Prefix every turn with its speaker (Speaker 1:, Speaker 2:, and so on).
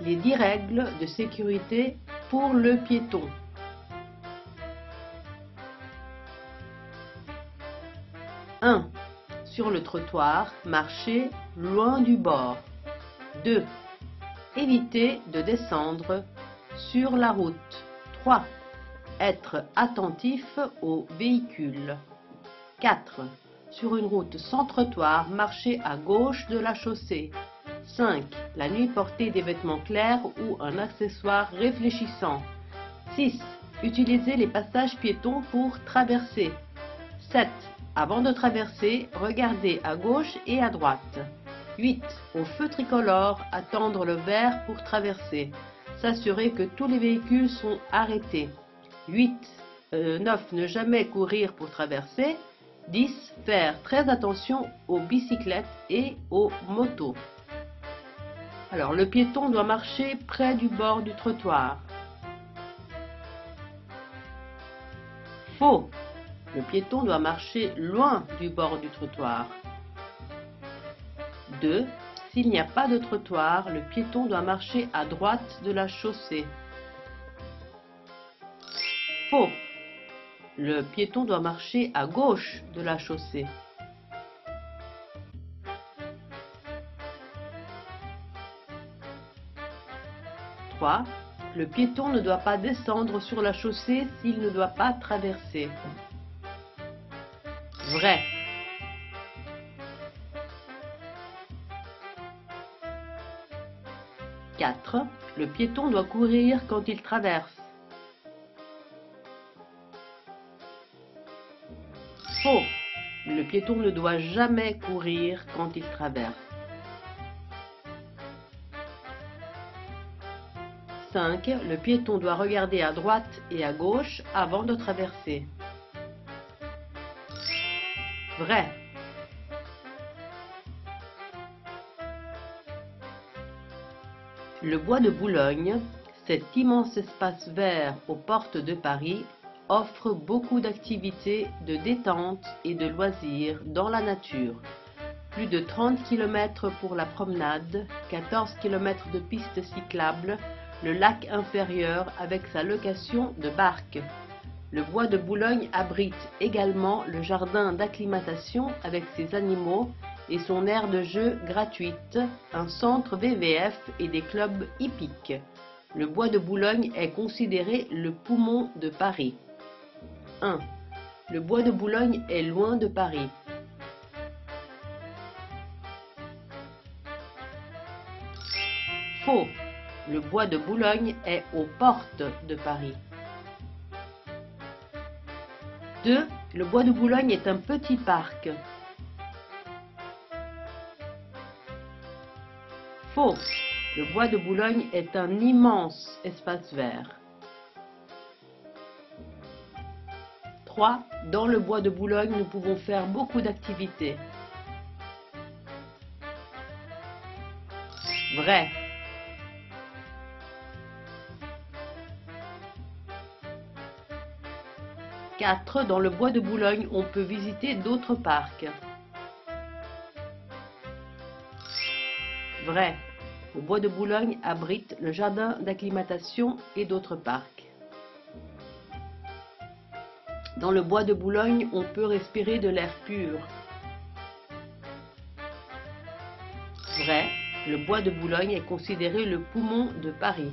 Speaker 1: les 10 règles de sécurité pour le piéton. 1. Sur le trottoir, marchez loin du bord. 2. Évitez de descendre sur la route. 3. Être attentif aux véhicules. 4. Sur une route sans trottoir, marchez à gauche de la chaussée. 5. La nuit, portez des vêtements clairs ou un accessoire réfléchissant. 6. Utilisez les passages piétons pour traverser. 7. Avant de traverser, regardez à gauche et à droite. 8. Au feu tricolore, attendre le vert pour traverser. S'assurer que tous les véhicules sont arrêtés. 9. Ne jamais courir pour traverser. 10. Faire très attention aux bicyclettes et aux motos. Alors, le piéton doit marcher près du bord du trottoir. Faux. Le piéton doit marcher loin du bord du trottoir. 2. S'il n'y a pas de trottoir, le piéton doit marcher à droite de la chaussée. Faux. Le piéton doit marcher à gauche de la chaussée. 3. Le piéton ne doit pas descendre sur la chaussée s'il ne doit pas traverser. Vrai. 4. Le piéton doit courir quand il traverse. Faux. Le piéton ne doit jamais courir quand il traverse. 5. Le piéton doit regarder à droite et à gauche avant de traverser. Vrai. Le bois de Boulogne, cet immense espace vert aux portes de Paris, offre beaucoup d'activités de détente et de loisirs dans la nature. Plus de 30 km pour la promenade, 14 km de pistes cyclables, le lac inférieur avec sa location de barques. Le bois de Boulogne abrite également le jardin d'acclimatation avec ses animaux et son aire de jeu gratuite, un centre VVF et des clubs hippiques. Le bois de Boulogne est considéré le poumon de Paris. 1. Le bois de Boulogne est loin de Paris. Faux. Le bois de Boulogne est aux portes de Paris. 2. Le bois de Boulogne est un petit parc. Faux. Le bois de Boulogne est un immense espace vert. 3. Dans le bois de Boulogne, nous pouvons faire beaucoup d'activités. Vrai. 4. Dans le bois de Boulogne, on peut visiter d'autres parcs. Vrai. Le bois de Boulogne abrite le jardin d'acclimatation et d'autres parcs. Dans le bois de Boulogne, on peut respirer de l'air pur. Vrai. Le bois de Boulogne est considéré le poumon de Paris.